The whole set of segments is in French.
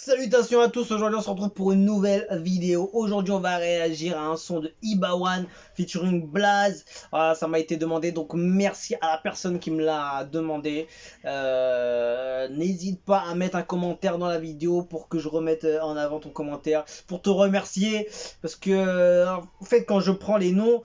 Salutations à tous, aujourd'hui on se retrouve pour une nouvelle vidéo. Aujourd'hui on va réagir à un son de Iba1 featuring Blaze. Voilà, ça m'a été demandé, donc merci à la personne qui me l'a demandé. N'hésite pas à mettre un commentaire dans la vidéo pour que je remette en avant ton commentaire, pour te remercier. Parce que en fait quand je prends les noms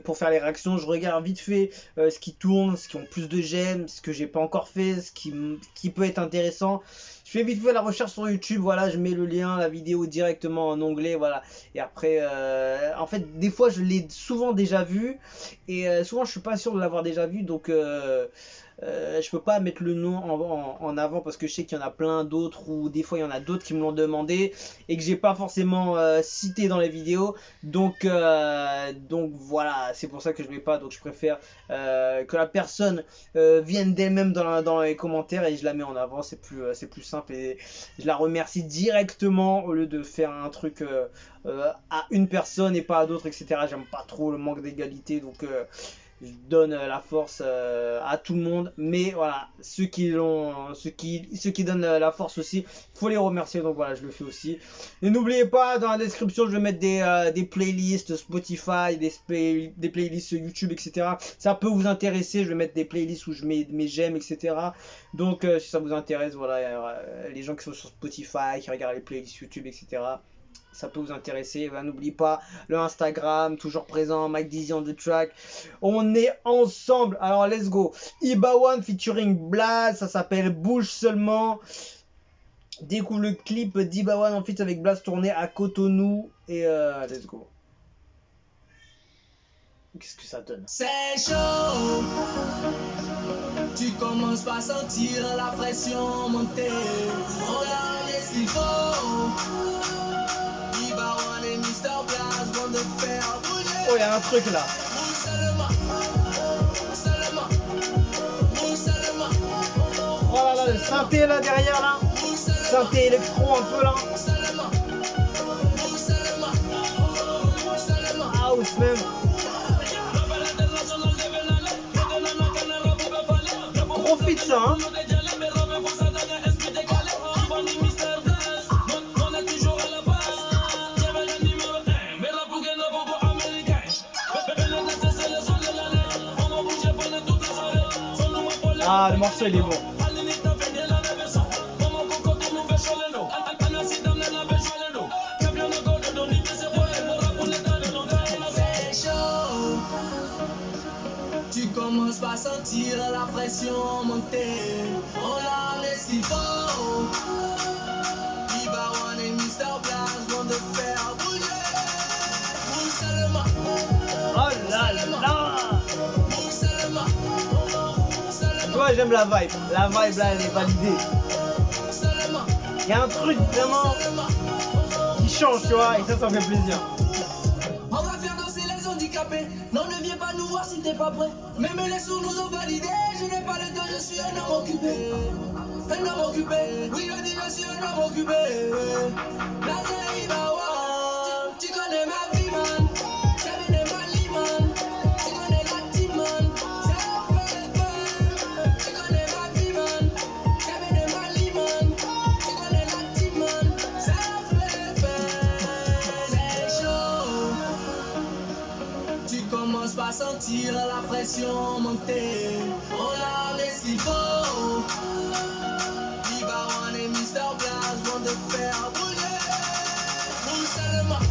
pour faire les réactions, je regarde vite fait ce qui tourne, ce qui ont plus de j'aime, ce que j'ai pas encore fait, ce qui peut être intéressant. Je fais vite fait la recherche sur YouTube, voilà, je mets le lien, la vidéo directement en onglet, voilà. Et après, en fait, des fois, je l'ai souvent déjà vu, et souvent, je suis pas sûr de l'avoir déjà vu, donc je peux pas mettre le nom en avant parce que je sais qu'il y en a plein d'autres, ou des fois, il y en a d'autres qui me l'ont demandé et que j'ai pas forcément cité dans les vidéos, donc voilà, c'est pour ça que je mets pas, donc je préfère que la personne vienne d'elle-même dans les commentaires et je la mets en avant, c'est plus simple et je la remercie directement au lieu de faire un truc à une personne et pas à d'autres, etc. J'aime pas trop le manque d'égalité, donc je donne la force à tout le monde, mais voilà, ceux qui donnent la force aussi, faut les remercier, donc voilà, je le fais aussi. Et n'oubliez pas, dans la description, je vais mettre des playlists Spotify, des playlists YouTube, etc. Ça peut vous intéresser, je vais mettre des playlists où je mets mes j'aime, etc. Donc si ça vous intéresse, voilà, les gens qui sont sur Spotify, qui regardent les playlists YouTube, etc. Ça peut vous intéresser. N'oubliez pas le Instagram, toujours présent, Mike Dizzy on the track. On est ensemble. Alors let's go. Iba1 featuring Blaze, ça s'appelle Bouge seulement. Découvre le clip d'Iba1 en feat avec Blaze tourné à Cotonou. Et let's go. Qu'est-ce que ça donne? C'est chaud. Tu commences par sentir la pression monter. Regarde ce qu'il faut. Iba1 et Mr. Blaze vont te faire bouger. Oh, il y a un truc là. Bouge seulement. Bouge seulement. Oh là là, le synthé là derrière là. Synthé électro un peu là. House même. Profite ça, hein. Ah, le morceau il est bon. Tu commences par sentir la pression monter. On a ce qu'il faut. Iba1 et Mr. Blaze vont te faire bouger. Bouge seulement. Oh là là. Bouge seulement. Tu vois, j'aime la vibe. La vibe là, elle est validée. Il y a un truc vraiment qui change, tu vois, et ça fait plaisir. On va faire danser les handicapés. Non, ne viens pas nous voir si t'es pas prêt. Même les sourds nous ont validé. Je n'ai pas le temps, je suis un homme occupé. Un homme occupé. Oui, je dis je suis un homme occupé. Blaze et Iba1. Tu connais ma vie, man. Kevin et Mali, man. Tu connais la team, man. C'est fait. Tu connais ma vie, man. Kevin et Mali, man. Tu connais la team, man. C'est fait. C'est chaud. Tu commences par sentir la pression monter. On a ce qu'il faut. Iba1 et Mr. Blaze vont te faire bouger. Bouge seulement.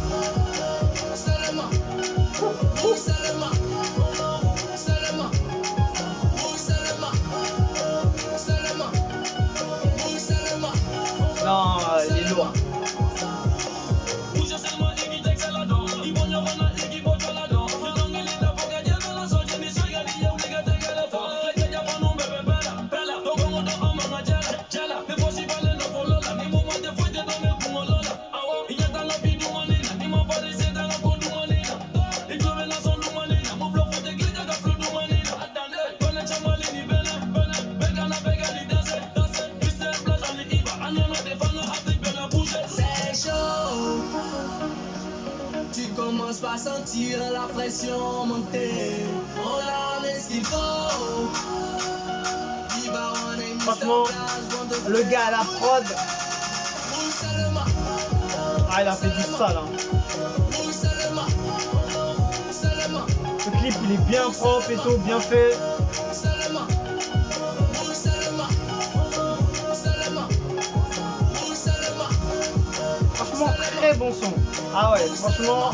Seulement. Bouge seulement. Seulement. Bouge seulement. Seulement. Bouge seulement. Non, il est lourd. Tu commences par sentir la pression monter. On a ce qu'il faut. Iba1 et Mr. Franchement, Blaze vont te le gars à la prod, Ah, il a fait du sale, hein. Le clip, il est bien propre et tout, bien fait. Franchement, très bon son. Ah ouais, franchement.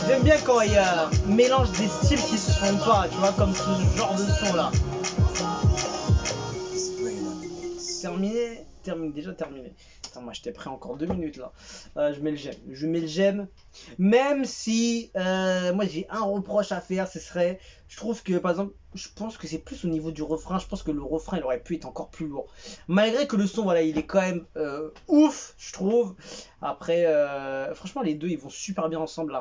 J'aime bien quand il y a un mélange des styles qui se font pas, tu vois, comme ce genre de son là. Déjà terminé. Putain, moi j'étais prêt encore 2 minutes là. Je mets le j'aime. Je mets le j'aime. Même si moi j'ai un reproche à faire, ce serait. Je trouve que par exemple, je pense que c'est plus au niveau du refrain. Je pense que le refrain il aurait pu être encore plus lourd. Malgré que le son, voilà, il est quand même ouf, je trouve. Après, franchement, les deux ils vont super bien ensemble.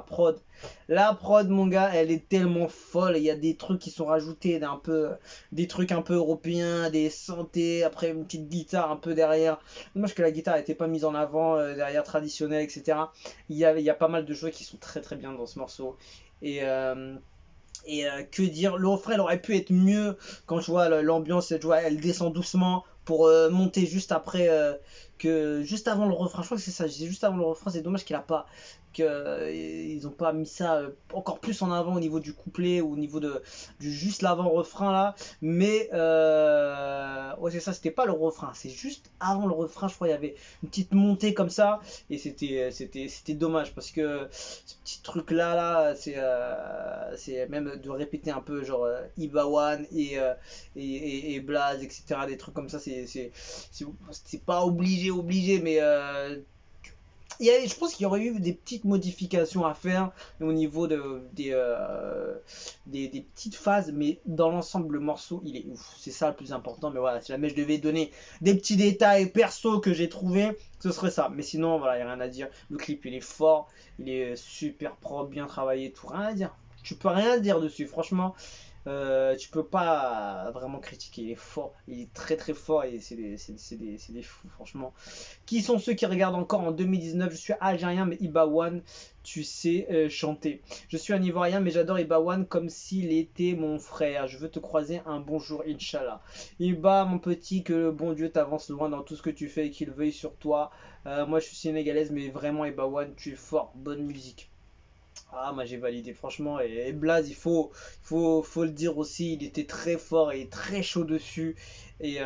La prod, mon gars, elle est tellement folle. Il y a des trucs qui sont rajoutés, des trucs un peu européens, des synthés, après une petite guitare un peu derrière. Dommage que la guitare n'était pas mise en avant, derrière traditionnelle, etc. Il y a pas mal de choses qui sont très très bien dans ce morceau. Et, que dire, le refrain il aurait pu être mieux quand je vois l'ambiance, elle descend doucement pour monter juste après, que juste avant le refrain. Je crois que c'est ça, c'est juste avant le refrain. C'est dommage ils ont pas mis ça encore plus en avant au niveau du couplet ou au niveau du juste l'avant-refrain là. Mais ouais, c'est ça, c'était pas le refrain, c'est juste avant le refrain. Je crois il y avait une petite montée comme ça et c'était dommage parce que ce petit truc là c'est même de répéter un peu genre Iba One et Blaze, etc., des trucs comme ça. C'est pas obligé, mais je pense qu'il y aurait eu des petites modifications à faire au niveau des petites phases, mais dans l'ensemble, le morceau, il est ouf. C'est ça le plus important. Mais voilà, si jamais je devais donner des petits détails perso que j'ai trouvé, ce serait ça. Mais sinon, voilà, il n'y a rien à dire. Le clip, il est fort, il est super propre, bien travaillé, tout. Rien à dire. Tu peux rien dire dessus, franchement. Tu peux pas vraiment critiquer, il est fort, il est très très fort et c'est des fous franchement. Qui sont ceux qui regardent encore en 2019? Je suis algérien mais Iba One, tu sais chanter. Je suis un Ivoirien mais j'adore Iba One comme s'il était mon frère. Je veux te croiser un bonjour Inch'Allah. Iba mon petit, que le bon Dieu t'avance loin dans tout ce que tu fais et qu'il veuille sur toi. Moi je suis sénégalaise mais vraiment Iba One, tu es fort, bonne musique. Ah, moi j'ai validé, franchement. Et Blaze, faut le dire aussi, il était très fort et très chaud dessus. Et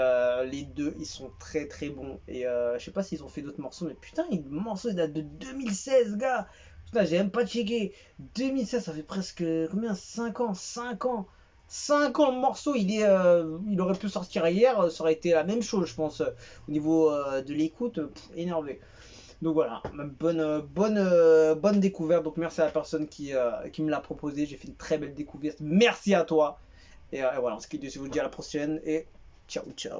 les deux, ils sont très très bons. Et je sais pas s'ils ont fait d'autres morceaux, mais putain, le morceau il date de 2016, gars. Putain, j'ai même pas checké. 2016, ça fait presque combien? 5 ans, 5 ans. 5 ans le morceau, il aurait pu sortir hier, ça aurait été la même chose, je pense, au niveau de l'écoute, énervé. Donc voilà, bonne découverte. Donc merci à la personne qui me l'a proposé. J'ai fait une très belle découverte. Merci à toi. Et voilà, on se quitte dessus. Je vous dis à la prochaine et ciao ciao.